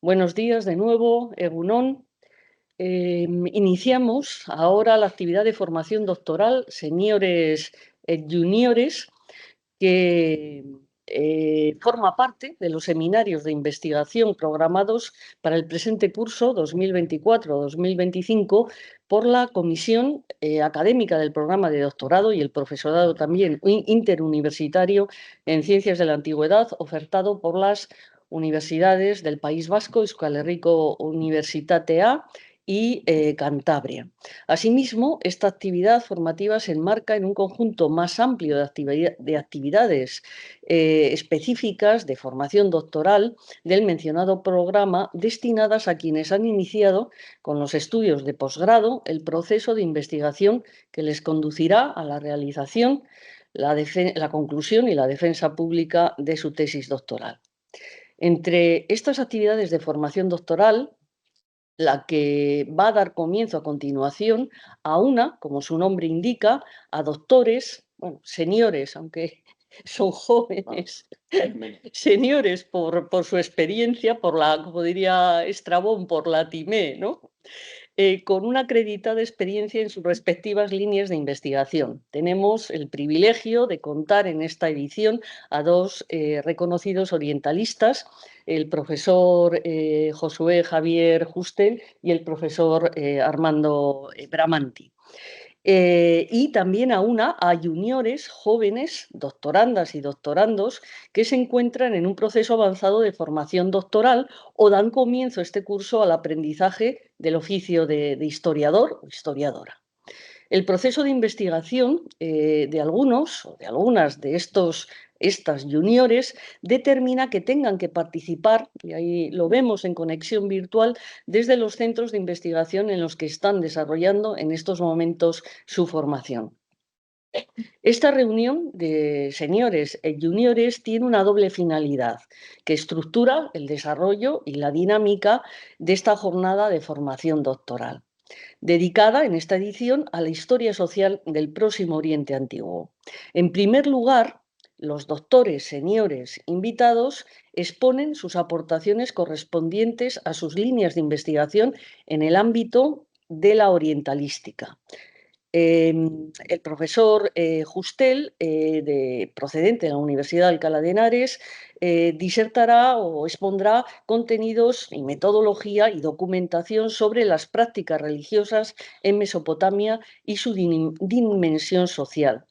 Buenos días de nuevo, Egunon. Iniciamos ahora la actividad de formación doctoral, señores juniores, que forma parte de los seminarios de investigación programados para el presente curso 2024-2025 por la Comisión Académica del Programa de Doctorado y el profesorado también interuniversitario en Ciencias de la Antigüedad, ofertado por las universidades del País Vasco, Euskal Herriko Unibertsitatea y Cantabria. Asimismo, esta actividad formativa se enmarca en un conjunto más amplio de actividades específicas de formación doctoral del mencionado programa destinadas a quienes han iniciado con los estudios de posgrado el proceso de investigación que les conducirá a la realización, la conclusión y la defensa pública de su tesis doctoral. Entre estas actividades de formación doctoral, la que va a dar comienzo a continuación a una, como su nombre indica, a doctores, bueno, señores, aunque son jóvenes, señores por su experiencia, por la, como diría Estrabón, por la timé, ¿no? Con una acreditada experiencia en sus respectivas líneas de investigación. Tenemos el privilegio de contar en esta edición a dos reconocidos orientalistas, el profesor Josué Javier Justel y el profesor Armando Bramanti. Y también a juniores jóvenes, doctorandas y doctorandos, que se encuentran en un proceso avanzado de formación doctoral o dan comienzo este curso al aprendizaje del oficio de historiador o historiadora. El proceso de investigación de algunos o de algunas de estas juniores determina que tengan que participar, y ahí lo vemos en conexión virtual, desde los centros de investigación en los que están desarrollando en estos momentos su formación. Esta reunión de señores y juniores tiene una doble finalidad, que estructura el desarrollo y la dinámica de esta jornada de formación doctoral, dedicada en esta edición a la historia social del Próximo Oriente Antiguo. En primer lugar, los doctores señores invitados exponen sus aportaciones correspondientes a sus líneas de investigación en el ámbito de la orientalística. El profesor Justel, procedente de la Universidad de Alcalá de Henares, disertará o expondrá contenidos y metodología y documentación sobre las prácticas religiosas en Mesopotamia y su dimensión social.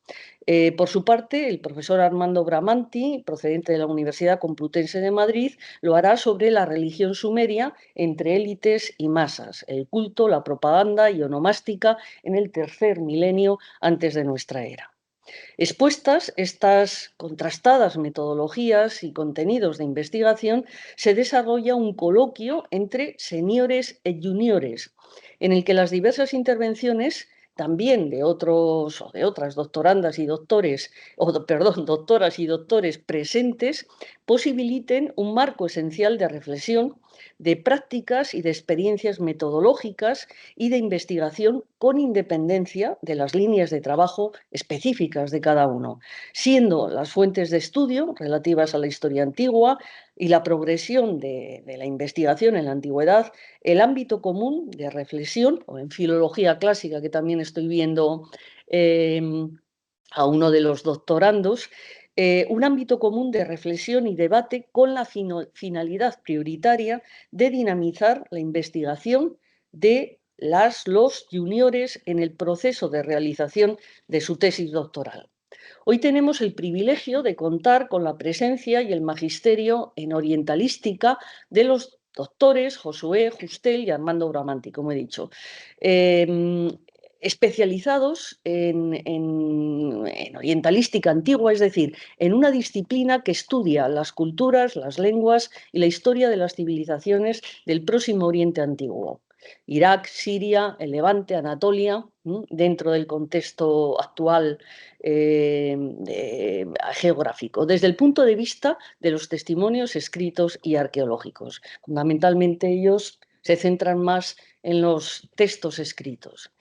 Por su parte, el profesor Armando Bramanti, procedente de la Universidad Complutense de Madrid, lo hará sobre la religión sumeria entre élites y masas, el culto, la propaganda y onomástica en el tercer milenio antes de nuestra era. Expuestas estas contrastadas metodologías y contenidos de investigación, se desarrolla un coloquio entre señores y juniores, en el que las diversas intervenciones también de otros o de otras doctorandas y doctores, doctoras y doctores presentes, posibiliten un marco esencial de reflexión, de prácticas y de experiencias metodológicas y de investigación con independencia de las líneas de trabajo específicas de cada uno, siendo las fuentes de estudio relativas a la historia antigua y la progresión de la investigación en la antigüedad el ámbito común de reflexión, o en filología clásica, que también estoy viendo a uno de los doctorandos, un ámbito común de reflexión y debate con la finalidad prioritaria de dinamizar la investigación de los juniores en el proceso de realización de su tesis doctoral. Hoy tenemos el privilegio de contar con la presencia y el magisterio en orientalística de los doctores Josué Justel y Armando Bramanti, como he dicho, especializados en orientalística antigua, es decir, en una disciplina que estudia las culturas, las lenguas y la historia de las civilizaciones del Próximo Oriente Antiguo. Irak, Siria, el Levante, Anatolia, dentro del contexto actual geográfico, desde el punto de vista de los testimonios escritos y arqueológicos. Fundamentalmente ellos se centran más en los textos escritos.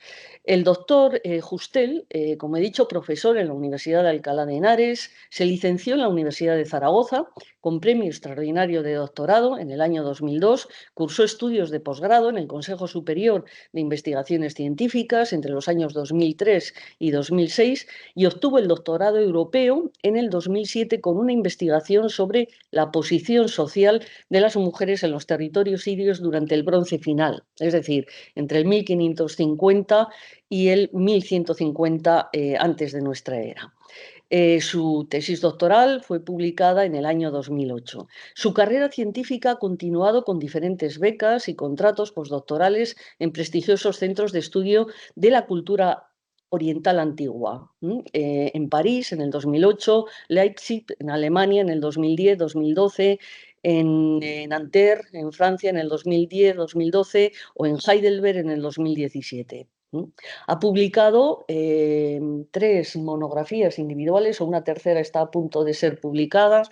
El doctor Justel, como he dicho, profesor en la Universidad de Alcalá de Henares, se licenció en la Universidad de Zaragoza con premio extraordinario de doctorado en el año 2002, cursó estudios de posgrado en el Consejo Superior de Investigaciones Científicas entre los años 2003 y 2006 y obtuvo el doctorado europeo en el 2007 con una investigación sobre la posición social de las mujeres en los territorios sirios durante el Bronce Final, es decir, entre el 1550 y el 1150 antes de nuestra era. Su tesis doctoral fue publicada en el año 2008. Su carrera científica ha continuado con diferentes becas y contratos postdoctorales en prestigiosos centros de estudio de la cultura oriental antigua. En París en el 2008, Leipzig en Alemania en el 2010-2012, en Nanterre, en Francia, en el 2010-2012 o en Heidelberg en el 2017. Ha publicado 3 monografías individuales, o una tercera está a punto de ser publicada.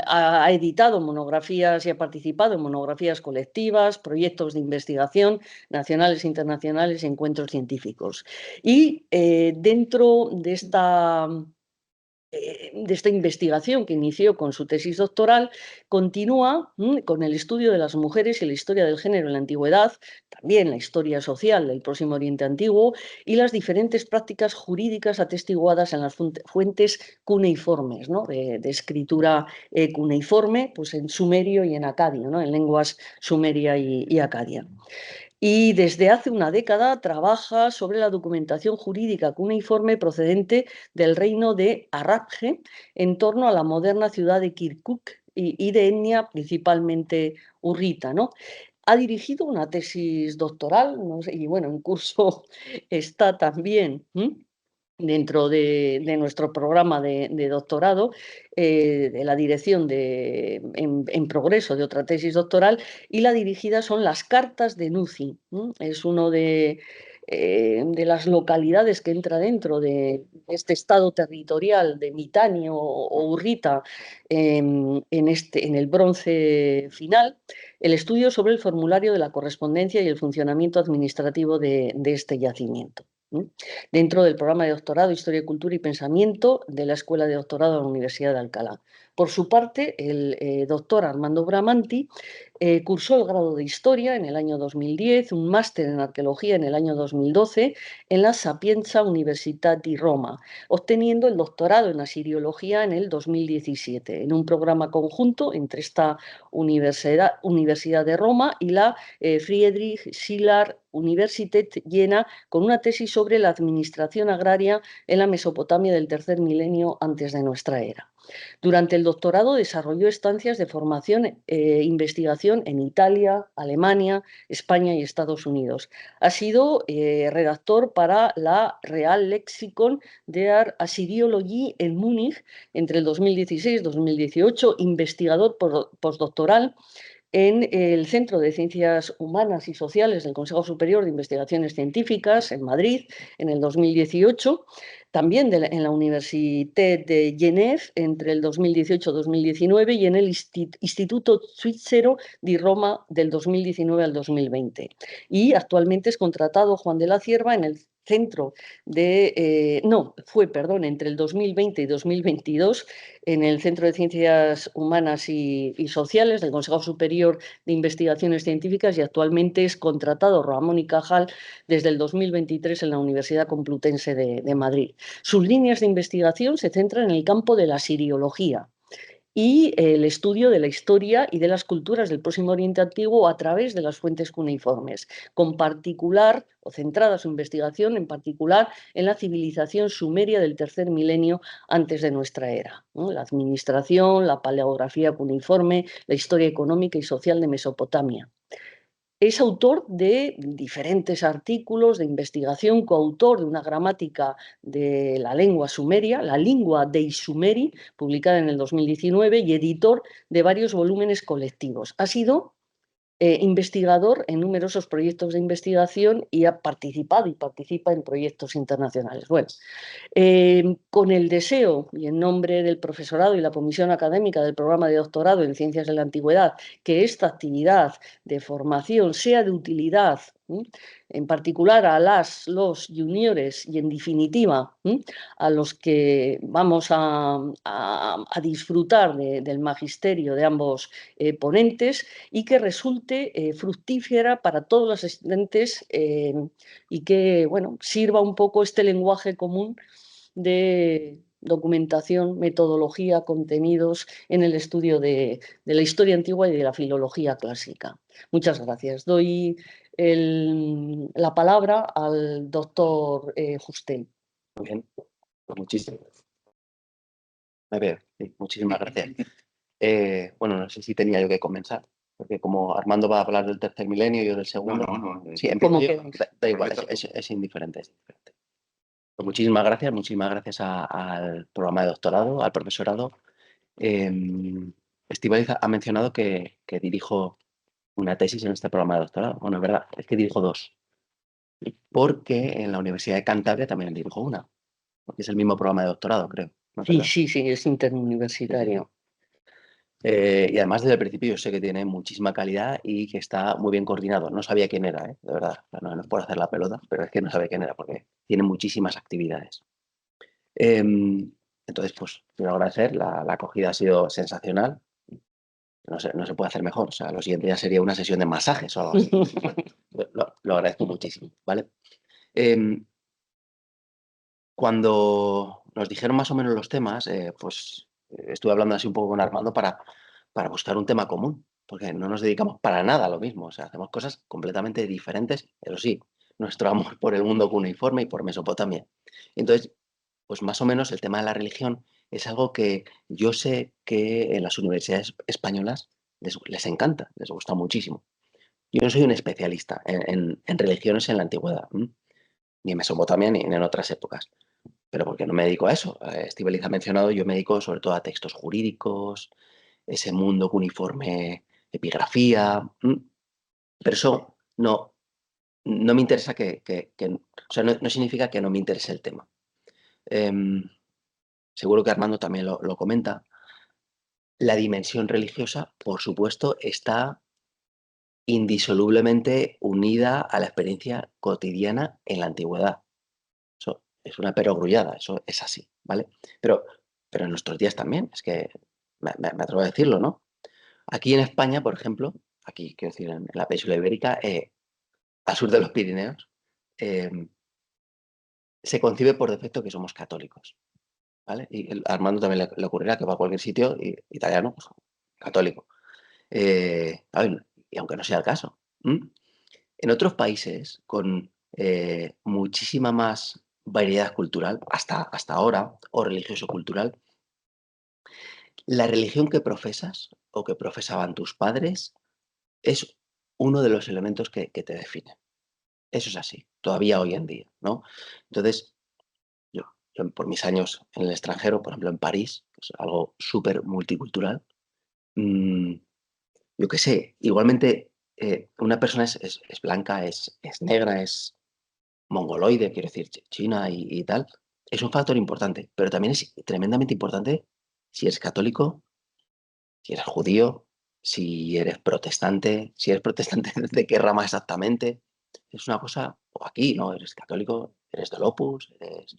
Ha editado monografías y ha participado en monografías colectivas, proyectos de investigación nacionales e internacionales y encuentros científicos. Y dentro de esta investigación que inició con su tesis doctoral, continúa con el estudio de las mujeres y la historia del género en la antigüedad, también la historia social del Próximo Oriente Antiguo y las diferentes prácticas jurídicas atestiguadas en las fuentes cuneiformes, ¿no? de escritura cuneiforme, pues en sumerio y en acadio, ¿no? En lenguas sumeria y acadia. Y desde hace una década trabaja sobre la documentación jurídica cuneiforme procedente del reino de Arraphe en torno a la moderna ciudad de Kirkuk y de etnia principalmente hurrita, ¿no? Ha dirigido una tesis doctoral, no sé, y bueno, en curso está también dentro de nuestro programa de doctorado, de la dirección en progreso de otra tesis doctoral, y la dirigida son las Cartas de Nuzi. Es uno de las localidades que entra dentro de este estado territorial de Mitanio o Urrita en el Bronce Final, el estudio sobre el formulario de la correspondencia y el funcionamiento administrativo de este yacimiento. Dentro del programa de doctorado Historia, Cultura y Pensamiento de la Escuela de Doctorado de la Universidad de Alcalá. Por su parte, el doctor Armando Bramanti cursó el grado de Historia en el año 2010, un máster en Arqueología en el año 2012 en la Sapienza Universitat di Roma, obteniendo el doctorado en Asiriología en el 2017, en un programa conjunto entre esta Universidad de Roma y la Friedrich Schiller Universität Jena, con una tesis sobre la administración agraria en la Mesopotamia del tercer milenio antes de nuestra era. Durante el doctorado desarrolló estancias de formación e investigación en Italia, Alemania, España y Estados Unidos. Ha sido redactor para la Real Lexicon der Assyriologie en Múnich entre el 2016 y 2018, investigador postdoctoral en el Centro de Ciencias Humanas y Sociales del Consejo Superior de Investigaciones Científicas en Madrid en el 2018, también en la Université de Genève entre el 2018 y 2019 y en el Instituto Svizzero di Roma del 2019 al 2020. Y actualmente es contratado Juan de la Cierva en el centro entre el 2020 y 2022 en el Centro de Ciencias Humanas y Sociales del Consejo Superior de Investigaciones Científicas y actualmente es contratado Ramón y Cajal desde el 2023 en la Universidad Complutense de Madrid. Sus líneas de investigación se centran en el campo de la siriología y el estudio de la historia y de las culturas del Próximo Oriente Antiguo a través de las fuentes cuneiformes, con particular o centrada su investigación en particular en la civilización sumeria del tercer milenio antes de nuestra era, ¿no? La administración, la paleografía cuneiforme, la historia económica y social de Mesopotamia. Es autor de diferentes artículos de investigación, coautor de una gramática de la lengua sumeria, la Lingua dei Sumeri, publicada en el 2019, y editor de varios volúmenes colectivos. Ha sido investigador en numerosos proyectos de investigación y ha participado y participa en proyectos internacionales. Bueno, con el deseo y en nombre del profesorado y la comisión académica del programa de doctorado en Ciencias de la Antigüedad, que esta actividad de formación sea de utilidad, en particular a los juniores y en definitiva a los que vamos a disfrutar del magisterio de ambos ponentes y que resulte fructífera para todos los asistentes y que bueno, sirva un poco este lenguaje común de documentación, metodología, contenidos en el estudio de la historia antigua y de la filología clásica. Muchas gracias. Doy la palabra al doctor Juste. Muy bien, pues muchísimas. A ver, sí, muchísimas gracias. Bueno, no sé si tenía yo que comenzar, porque como Armando va a hablar del tercer milenio y yo del segundo. No. Sí, empiezo yo. queráis. Da igual, es indiferente, es indiferente. Pues muchísimas gracias al programa de doctorado, al profesorado. Estíbaliz ha mencionado que dirijo una tesis en este programa de doctorado. Bueno, es verdad, es que dirijo dos. Porque en la Universidad de Cantabria también dirijo una. Porque es el mismo programa de doctorado, creo. ¿No es verdad? Sí, es interuniversitario. Y además desde el principio yo sé que tiene muchísima calidad y que está muy bien coordinado. No sabía quién era, de verdad. No es por hacer la pelota, pero es que no sabía quién era porque tiene muchísimas actividades. Entonces, pues quiero agradecer, la acogida ha sido sensacional. No se puede hacer mejor. O sea, lo siguiente ya sería una sesión de masajes o algo así. Lo agradezco muchísimo, ¿vale? Cuando nos dijeron más o menos los temas, pues estuve hablando así un poco con Armando para buscar un tema común, porque no nos dedicamos para nada a lo mismo, o sea, hacemos cosas completamente diferentes, pero sí, nuestro amor por el mundo cuneiforme y por Mesopotamia. Entonces, pues más o menos el tema de la religión es algo que yo sé que en las universidades españolas les encanta, les gusta muchísimo. Yo no soy un especialista en religiones en la antigüedad, ni en Mesopotamia ni en otras épocas, pero porque no me dedico a eso. Estíbaliz ha mencionado, yo me dedico sobre todo a textos jurídicos, ese mundo cuneiforme, epigrafía, pero eso no me interesa o sea, no significa que no me interese el tema. Seguro que Armando también lo comenta. La dimensión religiosa, por supuesto, está indisolublemente unida a la experiencia cotidiana en la antigüedad. Eso es una perogrullada, eso es así, ¿vale? Pero en nuestros días también, es que me atrevo a decirlo, ¿no? Aquí en España, por ejemplo, aquí quiero decir en la península ibérica, al sur de los Pirineos, eh, se concibe por defecto que somos católicos, ¿vale? Y a Armando también le ocurrirá que va a cualquier sitio italiano, pues, católico. A ver, y aunque no sea el caso. En otros países, con muchísima más variedad cultural, hasta ahora, o religioso-cultural, la religión que profesas o que profesaban tus padres es uno de los elementos que te define. Eso es así, todavía hoy en día, ¿no? Entonces, yo por mis años en el extranjero, por ejemplo en París, que es algo súper multicultural, mm, yo qué sé, igualmente una persona es blanca, es negra, es mongoloide, quiero decir, china y tal, es un factor importante, pero también es tremendamente importante si eres católico, si eres judío, si eres protestante de qué rama exactamente. Es una cosa, o aquí, ¿no? Eres católico, eres del Opus, eres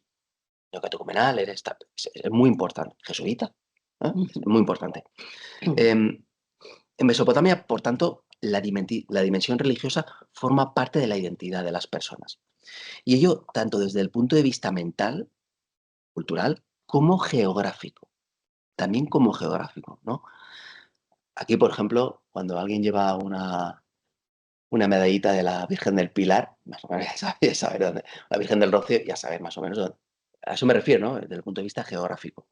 neocatecumenal, es muy importante. Jesuita, ¿eh? Es muy importante. En Mesopotamia, por tanto, la dimensión religiosa forma parte de la identidad de las personas. Y ello tanto desde el punto de vista mental, cultural, como geográfico. También como geográfico, ¿no? Aquí, por ejemplo, cuando alguien lleva una medallita de la Virgen del Pilar, más o menos ya saber dónde. La Virgen del Rocío, ya saber más o menos dónde. A eso me refiero, ¿no? Desde el punto de vista geográfico.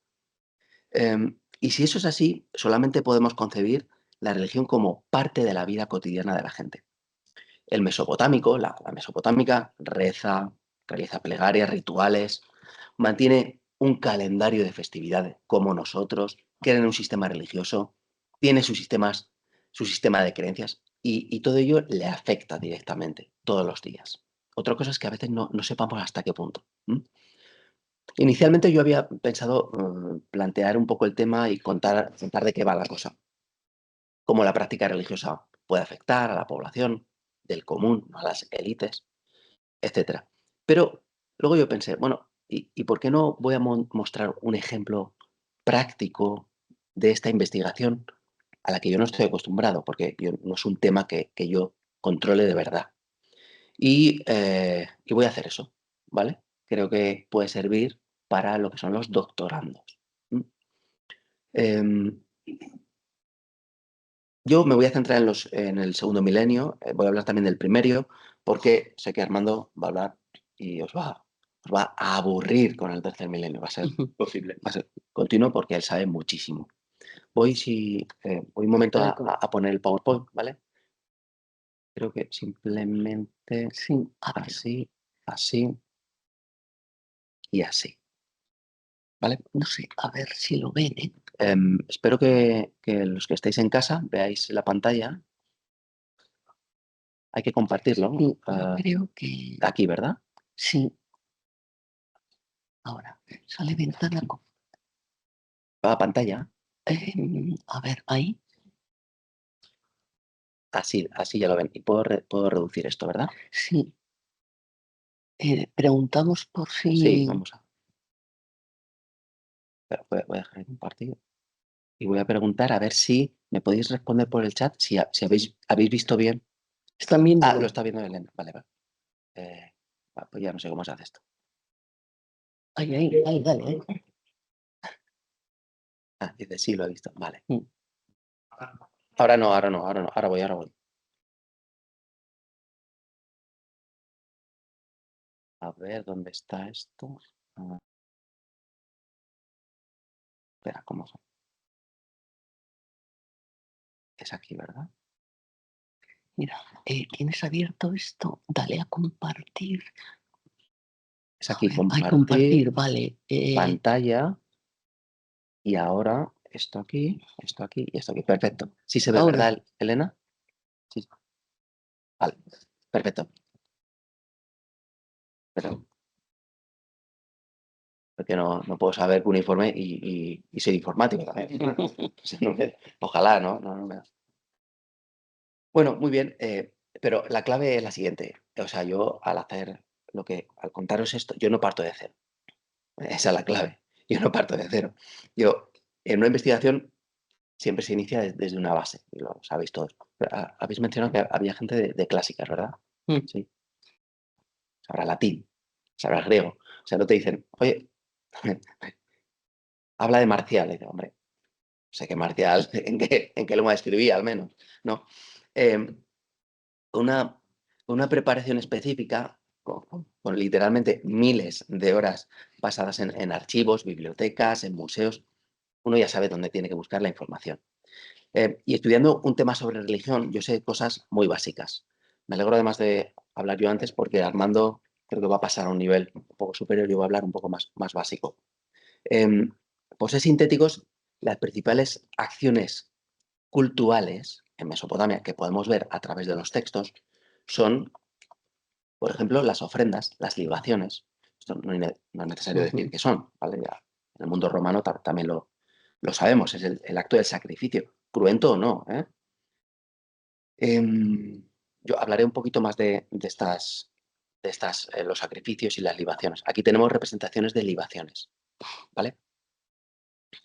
Y si eso es así, solamente podemos concebir la religión como parte de la vida cotidiana de la gente. El mesopotámico, la mesopotámica, reza, realiza plegarias, rituales, mantiene un calendario de festividades como nosotros, cree en un sistema religioso, tiene su sistema de creencias. y todo ello le afecta directamente todos los días. Otra cosa es que a veces no sepamos hasta qué punto. Inicialmente yo había pensado plantear un poco el tema y contar de qué va la cosa, cómo la práctica religiosa puede afectar a la población del común, a las élites, etcétera. Pero luego yo pensé, bueno, ¿y por qué no voy a mostrar un ejemplo práctico de esta investigación a la que yo no estoy acostumbrado? Porque no es un tema que yo controle de verdad. Y voy a hacer eso, ¿vale? Creo que puede servir para lo que son los doctorandos. ¿m? Em, yo me voy a centrar en el segundo milenio, voy a hablar también del primero, porque sé que Armando va a hablar y os va a aburrir con el tercer milenio, va a ser Posible. continuo porque él sabe muchísimo. Voy un momento Espera, a poner el PowerPoint, ¿vale? Creo que simplemente sí, a ver, así, así y así, ¿vale? no sé, a ver si lo ven, ¿eh? Espero que los que estéis en casa veáis la pantalla. Hay que compartirlo. Sí, yo creo que Aquí, ¿verdad? sí. Ahora, sale ventana con... Va a pantalla. a ver, ahí. Así ya lo ven. Y puedo reducir esto, ¿verdad? Sí. Preguntamos por si... Sí, vamos a. Espera, voy a dejar de compartir. Y voy a preguntar a ver si me podéis responder por el chat si habéis visto bien. Están viendo. Lo está viendo Elena. Vale, vale. Pues ya no sé cómo se hace esto. Ahí, dale. Dice, sí, lo he visto. Vale. Mm. Ahora no. Ahora voy. A ver, ¿dónde está esto? Espera, ¿cómo son? Es aquí, ¿verdad? Mira, ¿tienes abierto esto? Dale a compartir. Es aquí, Hay compartir compartir, vale. pantalla. Y ahora esto aquí y esto aquí. Perfecto. ¿Sí se ve, Ahora. verdad, Elena? Sí. Vale, perfecto. Pero porque no puedo saber un informe y soy informático también. Ojalá, ¿no? No me da. Bueno, muy bien, pero la clave es la siguiente. O sea, yo al contaros esto, yo no parto de cero. Esa es la clave. Yo no parto de cero. Yo, en una investigación siempre se inicia desde una base, y lo sabéis todos. Pero, habéis mencionado que había gente de clásicas, ¿verdad? Mm. Sí. Sabrá latín, sabrá griego. O sea, no te dicen, oye, habla de Marcial. Y dice, hombre, sé que Marcial, ¿en qué lengua escribía al menos? ¿No? Em, una, una preparación específica con literalmente miles de horas basadas en archivos, bibliotecas, en museos, uno ya sabe dónde tiene que buscar la información. Y estudiando un tema sobre religión, yo sé cosas muy básicas. Me alegro además de hablar yo antes porque Armando creo que va a pasar a un nivel un poco superior y yo voy a hablar un poco más básico. Em, por ser sintéticos, las principales acciones cultuales en Mesopotamia que podemos ver a través de los textos son, por ejemplo, las ofrendas, las libaciones. Esto no es necesario decir qué son, ¿vale? Ya en el mundo romano también lo sabemos, es el acto del sacrificio, cruento o no, ¿eh? Yo hablaré un poquito más de los sacrificios y las libaciones. Aquí tenemos representaciones de libaciones, ¿vale?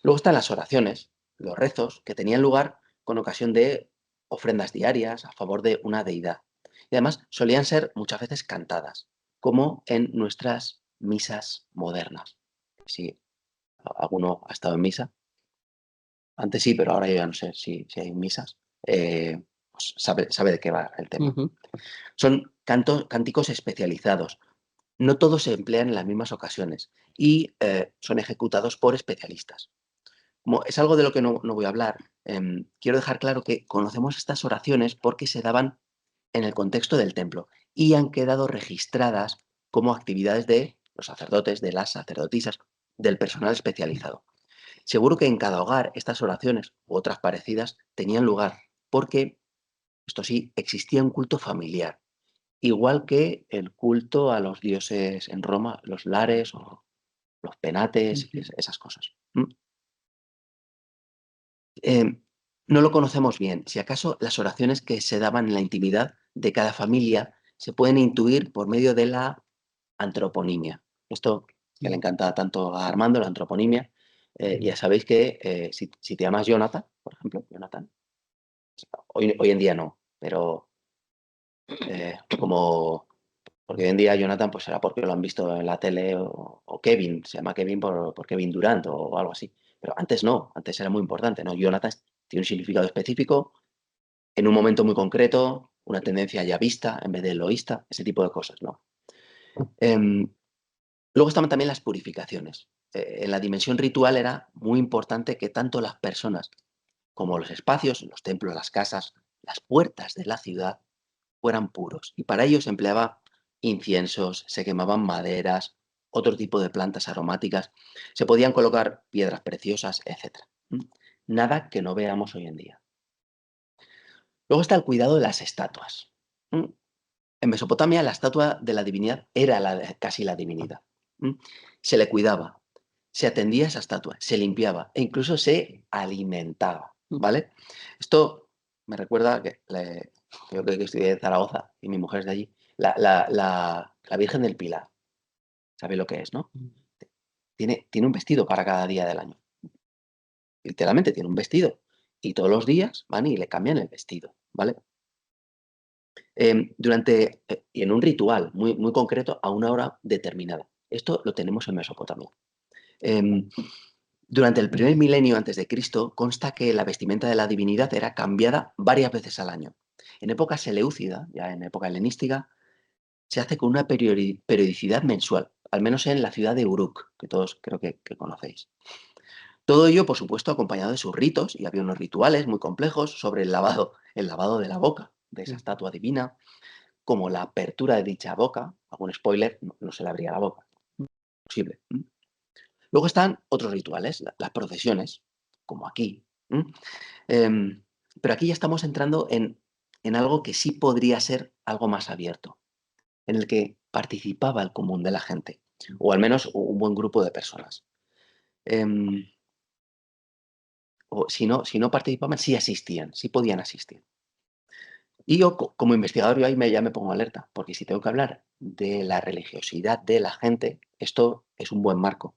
Luego están las oraciones, los rezos, que tenían lugar con ocasión de ofrendas diarias a favor de una deidad. Y además solían ser muchas veces cantadas, como en nuestras misas modernas. Si alguno ha estado en misa, antes sí, pero ahora yo ya no sé si hay misas, pues sabe de qué va el tema. Son cánticos especializados. No todos se emplean en las mismas ocasiones y son ejecutados por especialistas. Como es algo de lo que no voy a hablar, quiero dejar claro que conocemos estas oraciones porque se daban en el contexto del templo y han quedado registradas como actividades de los sacerdotes, de las sacerdotisas, del personal especializado. Seguro que en cada hogar estas oraciones u otras parecidas tenían lugar porque Esto sí, existía un culto familiar, igual que el culto a los dioses en Roma, los lares o los penates, esas cosas. Eh, no lo conocemos bien. Si acaso las oraciones que se daban en la intimidad de cada familia se pueden intuir por medio de la antroponimia. Esto que le encanta tanto a Armando, la antroponimia. Ya sabéis que si te llamas Jonathan, por ejemplo, Jonathan, hoy en día no, pero como porque hoy en día Jonathan pues será porque lo han visto en la tele o Kevin, se llama Kevin por Kevin Durant o algo así. Pero antes no, antes era muy importante, ¿no? Jonathan tiene un significado específico, en un momento muy concreto, una tendencia ya vista en vez de eloísta, ese tipo de cosas, ¿no? Em, Luego estaban también las purificaciones. En la dimensión ritual era muy importante que tanto las personas como los espacios, los templos, las casas, las puertas de la ciudad fueran puros. Y para ello se empleaba inciensos, se quemaban maderas, otro tipo de plantas aromáticas, se podían colocar piedras preciosas, etc. Nada que no veamos hoy en día. Luego está el cuidado de las estatuas. En Mesopotamia la estatua de la divinidad era casi la divinidad. Se le cuidaba, se atendía a esa estatua, se limpiaba e incluso se alimentaba, ¿vale? Esto me recuerda que yo que estudié en Zaragoza y mi mujer es de allí, la Virgen del Pilar, ¿sabéis lo que es, no? Tiene un vestido para cada día del año. Literalmente tiene un vestido y todos los días van y le cambian el vestido, ¿vale? Y en un ritual muy, muy concreto a una hora determinada. Esto lo tenemos en Mesopotamia. Em, Durante el primer milenio antes de Cristo consta que la vestimenta de la divinidad era cambiada varias veces al año. En época seleucida, ya en época helenística, se hace con una periodicidad mensual, al menos en la ciudad de Uruk, que todos creo que conocéis. Todo ello, por supuesto, acompañado de sus ritos, y había unos rituales muy complejos sobre el lavado de la boca de esa estatua divina, como la apertura de dicha boca, algún spoiler, no se le abría la boca, posible. Luego están otros rituales, las procesiones, como aquí. Pero aquí ya estamos entrando en algo que sí podría ser algo más abierto, en el que participaba el común de la gente, o al menos un buen grupo de personas. Em, o si no participaban, sí asistían, sí podían asistir. Y yo, como investigador, yo ahí ya me pongo alerta, porque si tengo que hablar de la religiosidad de la gente, esto es un buen marco.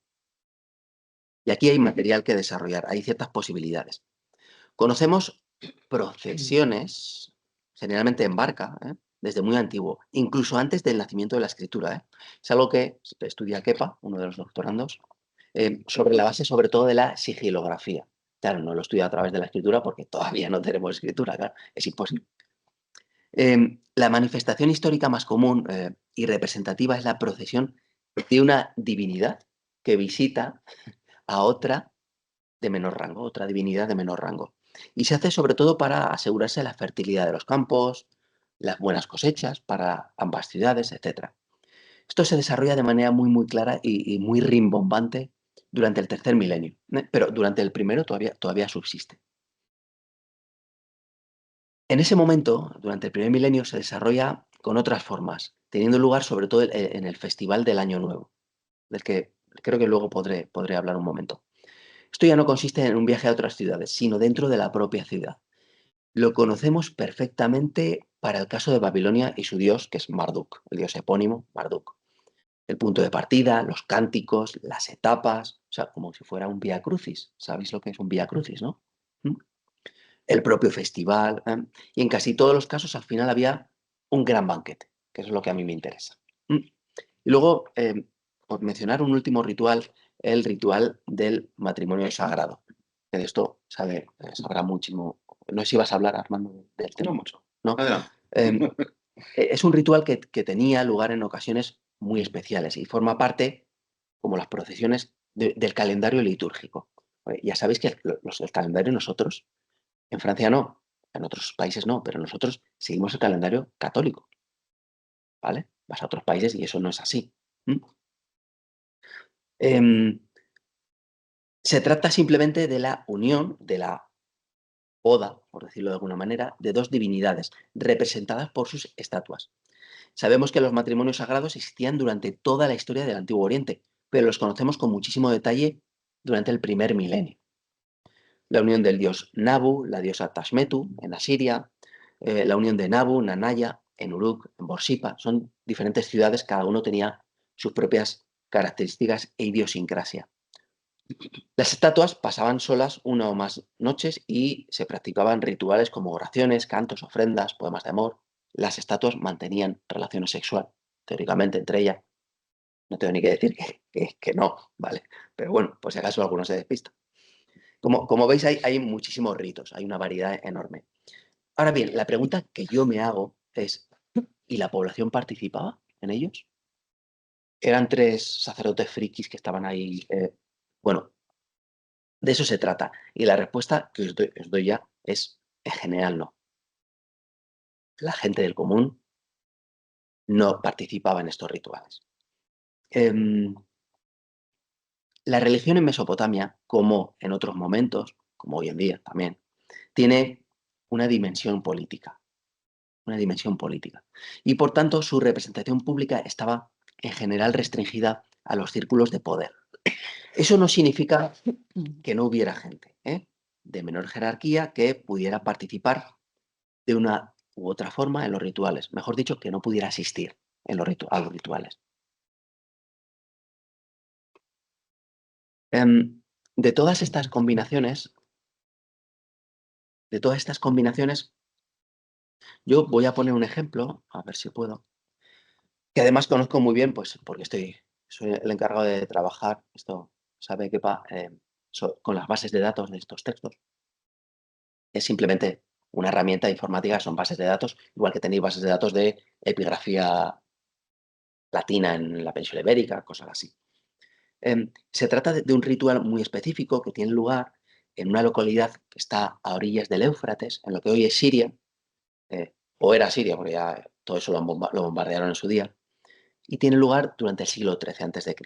Y aquí hay material que desarrollar, hay ciertas posibilidades. Conocemos procesiones, generalmente en barca, desde muy antiguo, incluso antes del nacimiento de la escritura. Es algo que estudia Kepa, uno de los doctorandos, sobre la base sobre todo de la sigilografía. Claro, no lo estudia a través de la escritura porque todavía no tenemos escritura, claro, es imposible. La manifestación histórica más común y representativa es la procesión de una divinidad que visita a otra de menor rango, otra divinidad de menor rango. Y se hace sobre todo para asegurarse la fertilidad de los campos, las buenas cosechas para ambas ciudades, etc. Esto se desarrolla de manera muy, muy clara y muy rimbombante durante el tercer milenio, pero durante el primero todavía subsiste. En ese momento, durante el primer milenio, se desarrolla con otras formas, teniendo lugar sobre todo en el Festival del Año Nuevo, del que creo que luego podré hablar un momento. Esto ya no consiste en un viaje a otras ciudades, sino dentro de la propia ciudad. Lo conocemos perfectamente para el caso de Babilonia y su dios, que es Marduk, el dios epónimo Marduk. El punto de partida, los cánticos, las etapas, o sea, como si fuera un vía crucis. ¿Sabéis lo que es un vía crucis, no? ¿Mm? El propio festival, y en casi todos los casos al final había un gran banquete, que es lo que a mí me interesa. Y luego, por mencionar un último ritual, el ritual del matrimonio sagrado, que de esto sabrá muchísimo. No sé si vas a hablar, Armando, del tema. No mucho. ¿No? Adelante. Es un ritual que tenía lugar en ocasiones muy especiales y forma parte, como las procesiones, del calendario litúrgico. Ya sabéis que el calendario nosotros, en Francia no, en otros países no, pero nosotros seguimos el calendario católico, ¿vale? Vas a otros países y eso no es así. Em, Se trata simplemente de la unión, de la boda, por decirlo de alguna manera, de dos divinidades, representadas por sus estatuas. Sabemos que los matrimonios sagrados existían durante toda la historia del Antiguo Oriente, pero los conocemos con muchísimo detalle durante el primer milenio. La unión del dios Nabu, la diosa Tashmetu en Asiria, la unión de Nabu, Nanaya, en Uruk, en Borsipa, son diferentes ciudades, cada uno tenía sus propias características e idiosincrasia. Las estatuas pasaban solas una o más noches y se practicaban rituales como oraciones, cantos, ofrendas, poemas de amor. Las estatuas mantenían relaciones sexuales, teóricamente, entre ellas. No tengo ni que decir que no, ¿vale? Pero bueno, por si acaso alguno se despista. Como veis, hay muchísimos ritos, hay una variedad enorme. Ahora bien, la pregunta que yo me hago es, ¿y la población participaba en ellos? ¿Eran tres sacerdotes frikis que estaban ahí? Bueno, de eso se trata. Y la respuesta que os doy ya es, en general, no. La gente del común no participaba en estos rituales. Em, la religión en Mesopotamia, como en otros momentos, como hoy en día también, tiene una dimensión política. Una dimensión política. Y por tanto, su representación pública estaba en general restringida a los círculos de poder. Eso no significa que no hubiera gente de menor jerarquía que pudiera participar de una u otra forma en los rituales. Mejor dicho, que no pudiera asistir a los rituales. De todas estas combinaciones, yo voy a poner un ejemplo, a ver si puedo, que además conozco muy bien, pues porque soy el encargado de trabajar, esto sabe que con las bases de datos de estos textos. Es simplemente una herramienta informática, son bases de datos, igual que tenéis bases de datos de epigrafía latina en la península ibérica, cosas así. Se trata de un ritual muy específico que tiene lugar en una localidad que está a orillas del Éufrates, en lo que hoy es Siria, o era Siria, porque ya todo eso lo bombardearon en su día, y tiene lugar durante el siglo XIII a.C.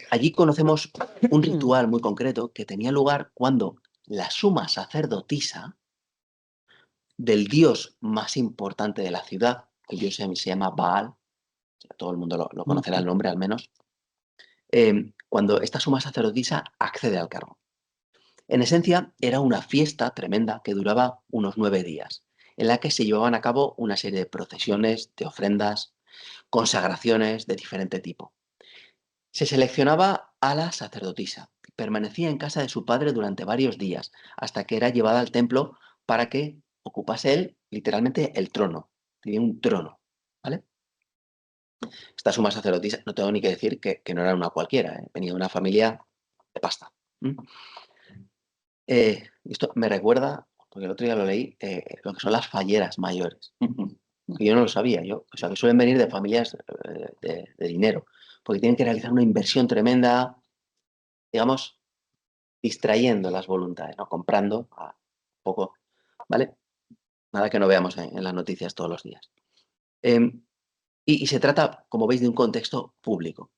Allí conocemos un ritual muy concreto que tenía lugar cuando la suma sacerdotisa del dios más importante de la ciudad, el dios se llama Baal, todo el mundo lo conocerá el nombre al menos, cuando esta suma sacerdotisa accede al cargo. En esencia, era una fiesta tremenda que duraba unos 9 días, en la que se llevaban a cabo una serie de procesiones, de ofrendas, consagraciones de diferente tipo. Se seleccionaba a la sacerdotisa, permanecía en casa de su padre durante varios días, hasta que era llevada al templo para que ocupase él, literalmente, el trono. Tenía un trono, ¿vale? Esta suma sacerdotisa, no tengo ni que decir que no era una cualquiera, venía de una familia de pasta. Esto me recuerda, porque el otro día lo leí, lo que son las falleras mayores. Que yo no lo sabía, o sea, que suelen venir de familias de dinero, porque tienen que realizar una inversión tremenda, digamos, distrayendo las voluntades, ¿no? Comprando a poco, ¿vale? Nada que no veamos en las noticias todos los días. Y se trata, como veis, de un contexto público.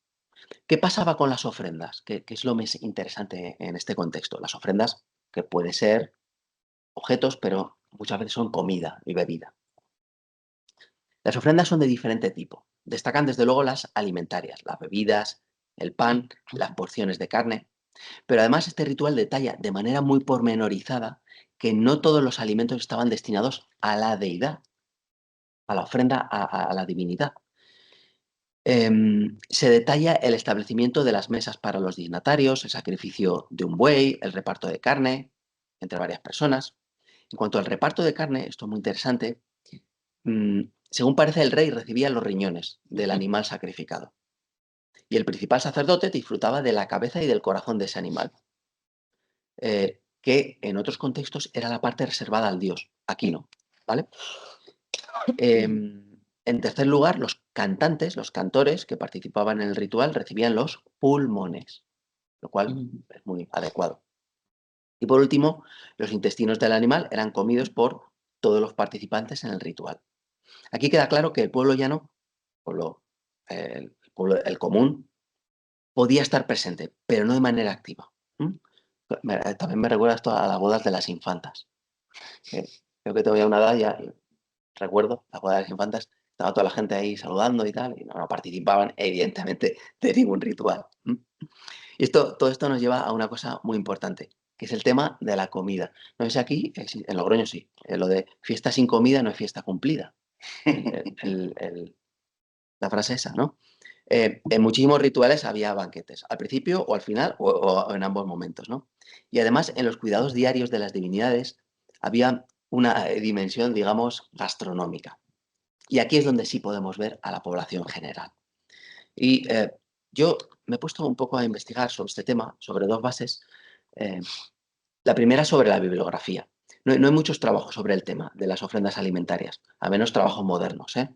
¿Qué pasaba con las ofrendas? ¿Qué es lo más interesante en este contexto? Las ofrendas, que puede ser objetos, pero muchas veces son comida y bebida. Las ofrendas son de diferente tipo. Destacan desde luego las alimentarias, las bebidas, el pan, las porciones de carne. Pero además este ritual detalla de manera muy pormenorizada que no todos los alimentos estaban destinados a la deidad, a la ofrenda a la divinidad. Se detalla el establecimiento de las mesas para los dignatarios, el sacrificio de un buey, el reparto de carne entre varias personas. En cuanto al reparto de carne, esto es muy interesante, según parece el rey recibía los riñones del animal sacrificado y el principal sacerdote disfrutaba de la cabeza y del corazón de ese animal, que en otros contextos era la parte reservada al dios, aquí no, ¿vale? En tercer lugar, los cantantes, los cantores que participaban en el ritual recibían los pulmones, lo cual es muy adecuado. Y por último, los intestinos del animal eran comidos por todos los participantes en el ritual. Aquí queda claro que el pueblo llano, el común, podía estar presente, pero no de manera activa. También me recuerda esto a las bodas de las infantas. Creo que tengo ya una edad, ya recuerdo las bodas de las infantas, estaba toda la gente ahí saludando y tal, y no participaban, evidentemente, de ningún ritual. Y todo esto nos lleva a una cosa muy importante, que es el tema de la comida. No sé si aquí, en Logroño sí, lo de fiesta sin comida no es fiesta cumplida. La frase esa, ¿no? En muchísimos rituales había banquetes, al principio o al final o en ambos momentos, ¿no? Y además en los cuidados diarios de las divinidades había una dimensión, digamos, gastronómica. Y aquí es donde sí podemos ver a la población general. Y yo me he puesto un poco a investigar sobre este tema, sobre dos bases. Eh, la primera sobre la bibliografía. No hay muchos trabajos sobre el tema de las ofrendas alimentarias, a menos trabajos modernos, ¿eh?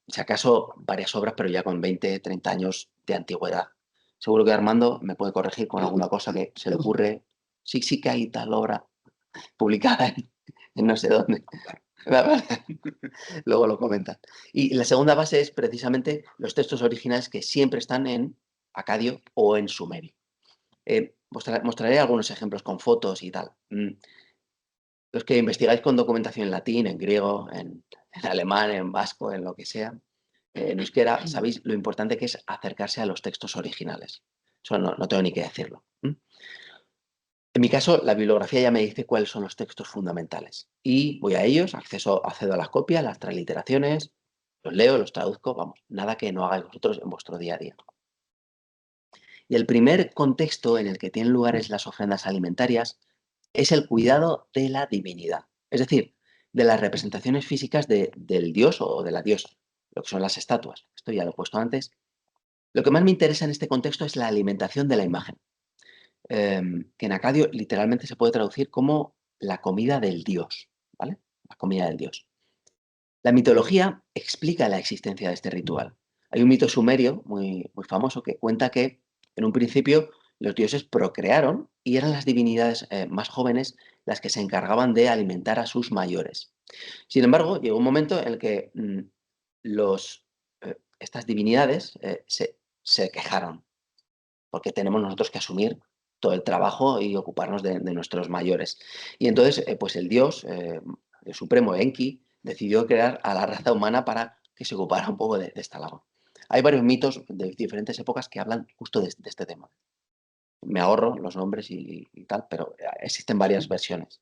Si acaso varias obras, pero ya con 20, 30 años de antigüedad. Seguro que Armando me puede corregir con alguna cosa que se le ocurre. Sí, sí que hay tal obra publicada en no sé dónde. Luego lo comentan. Y la segunda base es precisamente los textos originales que siempre están en acadio o en sumerio. Mostraré algunos ejemplos con fotos y tal. Los que investigáis con documentación en latín, en griego, en alemán, en vasco, en lo que sea, en euskera, sabéis lo importante que es acercarse a los textos originales. Eso no tengo ni que decirlo. En mi caso, la bibliografía ya me dice cuáles son los textos fundamentales. Y voy a ellos, accedo a las copias, las transliteraciones, los leo, los traduzco, vamos, nada que no hagáis vosotros en vuestro día a día. Y el primer contexto en el que tienen lugar las ofrendas alimentarias es el cuidado de la divinidad, es decir, de las representaciones físicas del dios o de la diosa, lo que son las estatuas. Esto ya lo he puesto antes. Lo que más me interesa en este contexto es la alimentación de la imagen, que en acadio literalmente se puede traducir como la comida del dios, ¿vale? La comida del dios. La mitología explica la existencia de este ritual. Hay un mito sumerio muy famoso que cuenta que en un principio los dioses procrearon y eran las divinidades más jóvenes las que se encargaban de alimentar a sus mayores. Sin embargo, llegó un momento en el que estas divinidades se quejaron porque tenemos nosotros que asumir todo el trabajo y ocuparnos de nuestros mayores. Y entonces, pues el dios, el supremo Enki, decidió crear a la raza humana para que se ocupara un poco de esta labor. Hay varios mitos de diferentes épocas que hablan justo de este tema. Me ahorro los nombres y tal, pero existen varias versiones.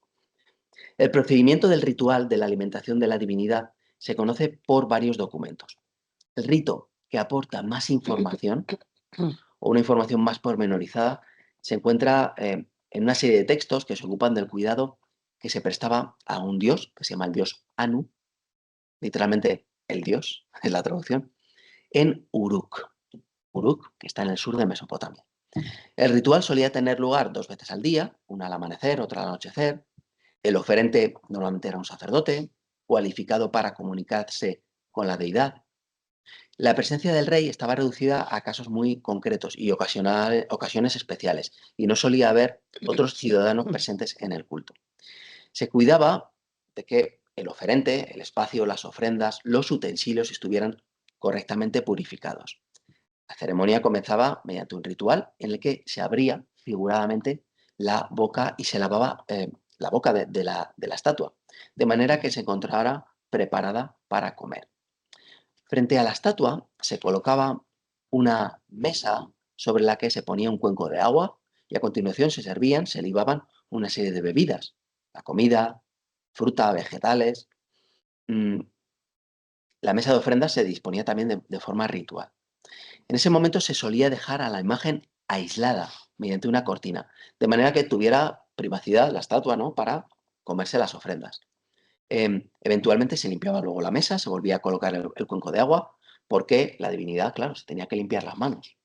El procedimiento del ritual de la alimentación de la divinidad se conoce por varios documentos. El rito que aporta más información o una información más pormenorizada se encuentra en una serie de textos que se ocupan del cuidado que se prestaba a un dios, que se llama el dios Anu, literalmente el dios, es la traducción, en Uruk. Uruk, que está en el sur de Mesopotamia. El ritual solía tener lugar 2 veces al día, una al amanecer, otra al anochecer. El oferente normalmente era un sacerdote, cualificado para comunicarse con la deidad. La presencia del rey estaba reducida a casos muy concretos y ocasiones especiales, y no solía haber otros ciudadanos presentes en el culto. Se cuidaba de que el oferente, el espacio, las ofrendas, los utensilios estuvieran correctamente purificados. La ceremonia comenzaba mediante un ritual en el que se abría figuradamente la boca y se lavaba la boca de la estatua, de manera que se encontrara preparada para comer. Frente a la estatua se colocaba una mesa sobre la que se ponía un cuenco de agua y a continuación se libaban una serie de bebidas, la comida, fruta, vegetales. Mm, La mesa de ofrendas se disponía también de forma ritual. En ese momento se solía dejar a la imagen aislada mediante una cortina, de manera que tuviera privacidad la estatua, ¿no? Para comerse las ofrendas. Eventualmente se limpiaba luego la mesa, se volvía a colocar el cuenco de agua, porque la divinidad, claro, se tenía que limpiar las manos.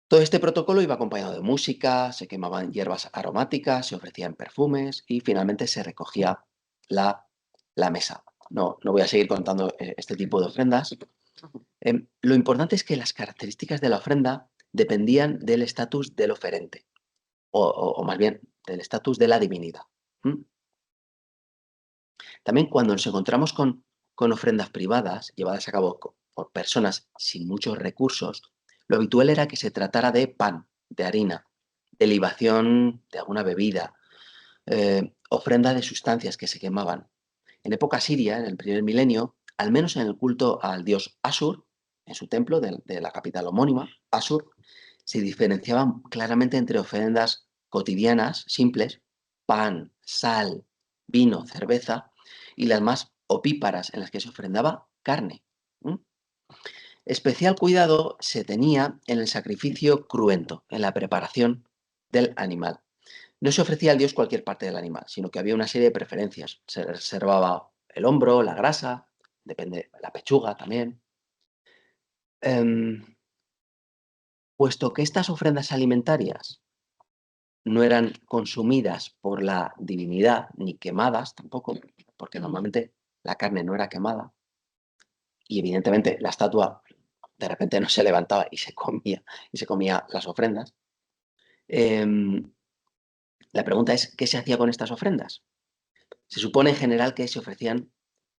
Todo este protocolo iba acompañado de música, se quemaban hierbas aromáticas, se ofrecían perfumes y finalmente se recogía la mesa. No voy a seguir contando este tipo de ofrendas. Lo importante es que las características de la ofrenda dependían del estatus del oferente, o más bien del estatus de la divinidad. ¿Mm? También cuando nos encontramos con ofrendas privadas llevadas a cabo por personas sin muchos recursos, lo habitual era que se tratara de pan, de harina, de libación de alguna bebida, ofrenda de sustancias que se quemaban. En época siria, en el primer milenio, al menos en el culto al dios Ashur, en su templo de la capital homónima, Ashur, se diferenciaban claramente entre ofrendas cotidianas, simples, pan, sal, vino, cerveza, y las más opíparas en las que se ofrendaba carne. ¿Mm? Especial cuidado se tenía en el sacrificio cruento, en la preparación del animal. No se ofrecía al dios cualquier parte del animal, sino que había una serie de preferencias. Se reservaba el hombro, la grasa, depende, la pechuga también. Em, Puesto que estas ofrendas alimentarias no eran consumidas por la divinidad ni quemadas tampoco, porque normalmente la carne no era quemada y evidentemente la estatua de repente no se levantaba y se comía las ofrendas. Em, la pregunta es, ¿qué se hacía con estas ofrendas? Se supone en general que se ofrecían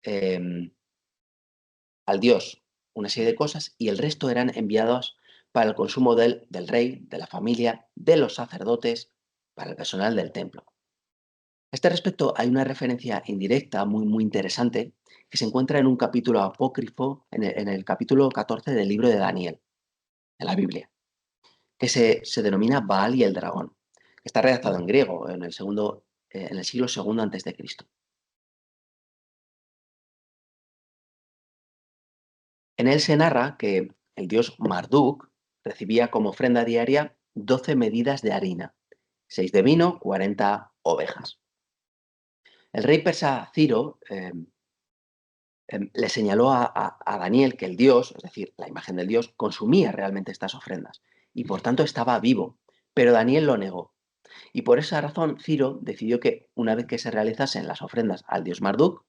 em, al dios una serie de cosas y el resto eran enviados para el consumo del rey, de la familia, de los sacerdotes, para el personal del templo. A este respecto hay una referencia indirecta muy interesante que se encuentra en un capítulo apócrifo, en el capítulo 14 del libro de Daniel, en la Biblia, que se denomina Baal y el dragón. Está redactado en griego, en el siglo II antes de Cristo. En él se narra que el dios Marduk recibía como ofrenda diaria 12 medidas de harina, 6 de vino, 40 ovejas. El rey persa Ciro le señaló a Daniel que el dios, es decir, la imagen del dios, consumía realmente estas ofrendas y por tanto estaba vivo, pero Daniel lo negó. Y por esa razón Ciro decidió que una vez que se realizasen las ofrendas al dios Marduk,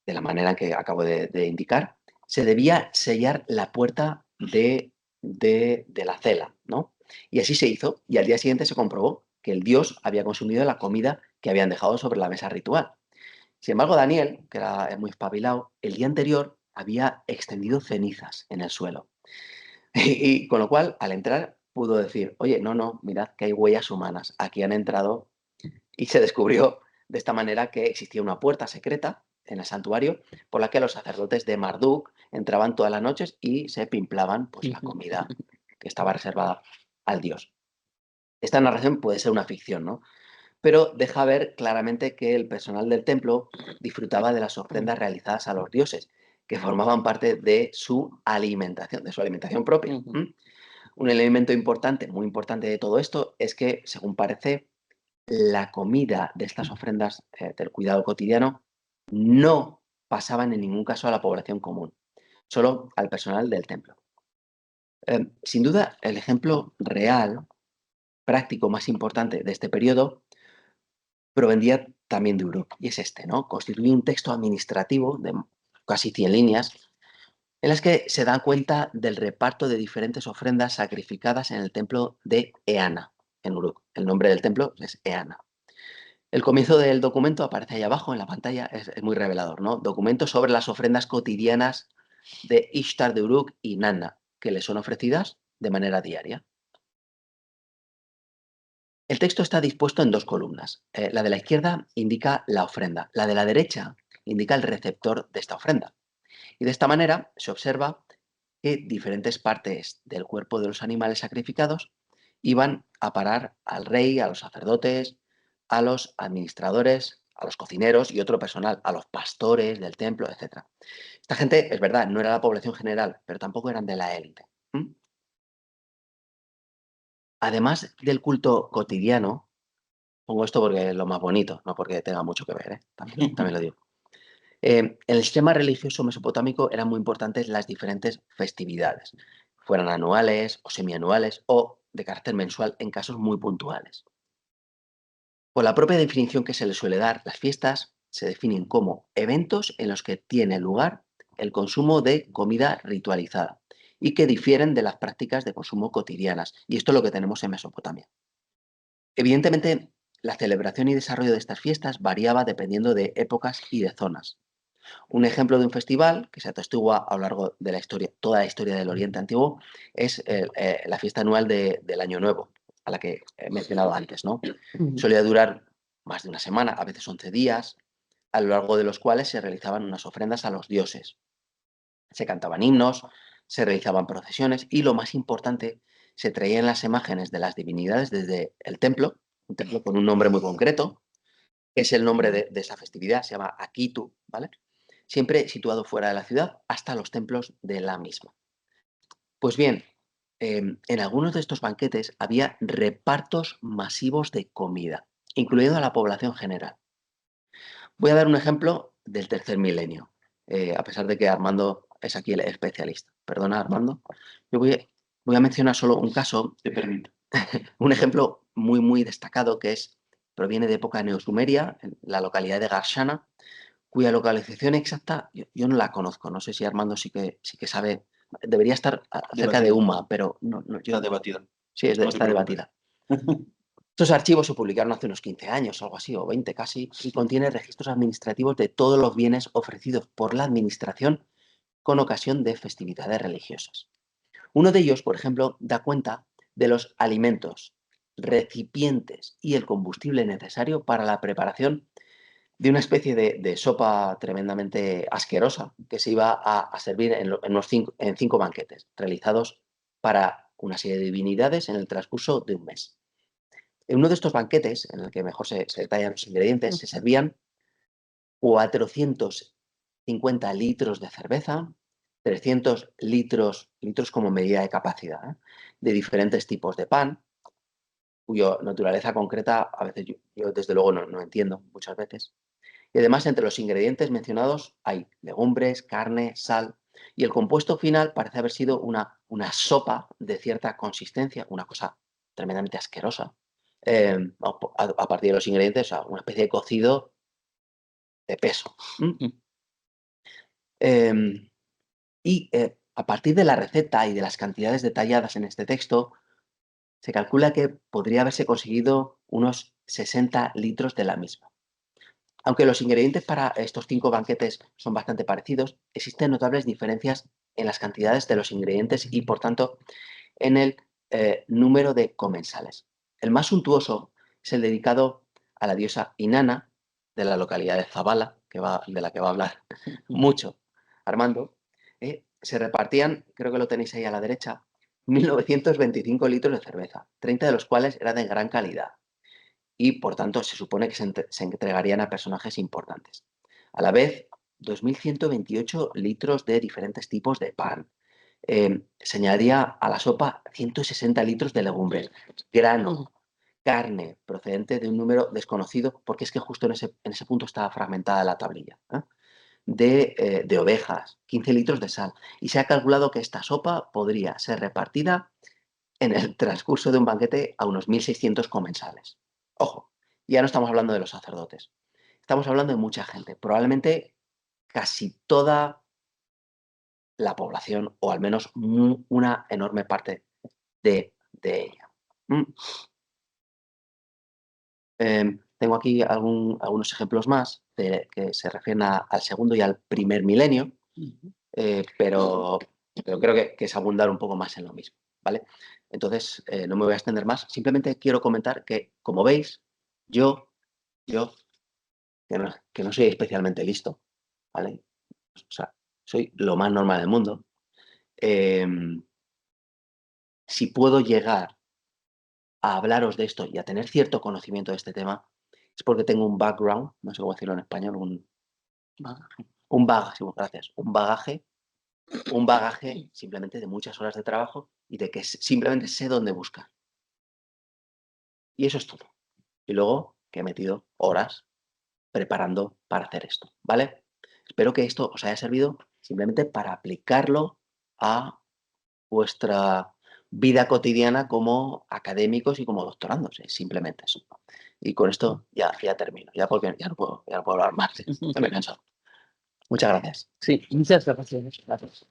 de la manera que acabo de indicar, se debía sellar la puerta de la cela, ¿no? Y así se hizo, y al día siguiente se comprobó que el dios había consumido la comida que habían dejado sobre la mesa ritual. Sin embargo, Daniel, que era muy espabilado, el día anterior había extendido cenizas en el suelo. Y con lo cual, al entrar, pudo decir, oye, no, mirad que hay huellas humanas. Aquí han entrado y se descubrió de esta manera que existía una puerta secreta en el santuario por la que los sacerdotes de Marduk entraban todas las noches y se pimplaban pues, la comida que estaba reservada al dios. Esta narración puede ser una ficción, ¿no? Pero deja ver claramente que el personal del templo disfrutaba de las ofrendas realizadas a los dioses, que formaban parte de su alimentación propia. Un elemento importante, muy importante de todo esto, es que, según parece, la comida de estas ofrendas del cuidado cotidiano no pasaban en ningún caso a la población común, solo al personal del templo. Sin duda, el ejemplo real, práctico más importante de este periodo provenía también de Uruk, y es este, ¿no? Constituye un texto administrativo de casi 100 líneas en las que se da cuenta del reparto de diferentes ofrendas sacrificadas en el templo de Eana, en Uruk. El nombre del templo es Eana. El comienzo del documento aparece ahí abajo en la pantalla, es muy revelador, ¿no? Documento sobre las ofrendas cotidianas de Ishtar de Uruk y Nanna, que le son ofrecidas de manera diaria. El texto está dispuesto en dos columnas. La de la izquierda indica la ofrenda, la de la derecha indica el receptor de esta ofrenda. Y de esta manera se observa que diferentes partes del cuerpo de los animales sacrificados iban a parar al rey, a los sacerdotes, a los administradores, a los cocineros y otro personal, a los pastores del templo, etc. Esta gente, es verdad, no era la población general, pero tampoco eran de la élite. Además del culto cotidiano, pongo esto porque es lo más bonito, no porque tenga mucho que ver, también lo digo. En el sistema religioso mesopotámico eran muy importantes las diferentes festividades, fueran anuales o semianuales o de carácter mensual en casos muy puntuales. Por la propia definición que se le suele dar, las fiestas se definen como eventos en los que tiene lugar el consumo de comida ritualizada y que difieren de las prácticas de consumo cotidianas. Y esto es lo que tenemos en Mesopotamia. Evidentemente, la celebración y desarrollo de estas fiestas variaba dependiendo de épocas y de zonas. Un ejemplo de un festival que se atestigua a lo largo de la historia, toda la historia del Oriente Antiguo, es la fiesta anual del Año Nuevo, a la que he mencionado antes, ¿no? Solía durar más de una semana, a veces 11 días, a lo largo de los cuales se realizaban unas ofrendas a los dioses. Se cantaban himnos, se realizaban procesiones y, lo más importante, se traían las imágenes de las divinidades desde el templo, un templo con un nombre muy concreto, que es el nombre de esa festividad, se llama Akitu, ¿vale? Siempre situado fuera de la ciudad, hasta los templos de la misma. Pues bien, en algunos de estos banquetes había repartos masivos de comida, incluyendo a la población general. Voy a dar un ejemplo del tercer milenio, a pesar de que Armando es aquí el especialista. Perdona, Armando. Yo voy a mencionar solo un caso, Te permito. un ejemplo muy destacado que proviene de época neosumeria, en la localidad de Garshana, cuya localización exacta yo no la conozco. No sé si Armando sí que sabe. Debería estar cerca de Uma, pero no, Está debatida. Sí, está debatida. Estos archivos se publicaron hace unos 15 años, algo así, o 20 casi, y contiene registros administrativos de todos los bienes ofrecidos por la administración con ocasión de festividades religiosas. Uno de ellos, por ejemplo, da cuenta de los alimentos, recipientes y el combustible necesario para la preparación de una especie de sopa tremendamente asquerosa que se iba a servir en 5 banquetes realizados para una serie de divinidades en el transcurso de un mes. En uno de estos banquetes, en el que mejor se detallan los ingredientes, se servían 450 litros de cerveza, 300 litros como medida de capacidad, de diferentes tipos de pan, cuya naturaleza concreta a veces yo desde luego no entiendo muchas veces. Y además, entre los ingredientes mencionados hay legumbres, carne, sal, y el compuesto final parece haber sido una sopa de cierta consistencia, una cosa tremendamente asquerosa, a partir de los ingredientes, o sea, una especie de cocido de peso. A partir de la receta y de las cantidades detalladas en este texto, se calcula que podría haberse conseguido unos 60 litros de la misma. Aunque los ingredientes para estos 5 banquetes son bastante parecidos, existen notables diferencias en las cantidades de los ingredientes y, por tanto, en el número de comensales. El más suntuoso es el dedicado a la diosa Inanna, de la localidad de Zabala, de la que va a hablar mucho Armando. Se repartían, creo que lo tenéis ahí a la derecha, 1925 litros de cerveza, 30 de los cuales eran de gran calidad y, por tanto, se supone que se entregarían a personajes importantes. A la vez, 2.128 litros de diferentes tipos de pan. Se añadía a la sopa 160 litros de legumbres, grano, carne procedente de un número desconocido, porque es que justo en ese punto estaba fragmentada la tablilla, de ovejas, 15 litros de sal. Y se ha calculado que esta sopa podría ser repartida en el transcurso de un banquete a unos 1.600 comensales. Ojo, ya no estamos hablando de los sacerdotes, estamos hablando de mucha gente, probablemente casi toda la población, o al menos una enorme parte de ella. Tengo aquí algunos ejemplos más que se refieren al segundo y al primer milenio, pero creo que es abundar un poco más en lo mismo, ¿vale? Entonces, no me voy a extender más. Simplemente quiero comentar que, como veis, yo que no soy especialmente listo, ¿vale? O sea, soy lo más normal del mundo. Si puedo llegar a hablaros de esto y a tener cierto conocimiento de este tema, es porque tengo un background, no sé cómo decirlo en español, un bagaje, gracias, un bagaje simplemente de muchas horas de trabajo y de que simplemente sé dónde buscar. Y eso es todo. Y luego que he metido horas preparando para hacer esto, ¿vale? Espero que esto os haya servido simplemente para aplicarlo a vuestra vida cotidiana como académicos y como doctorandos, simplemente eso. Y con esto ya termino, porque ya no puedo hablar más, me he cansado. Muchas gracias. Sí, muchas gracias.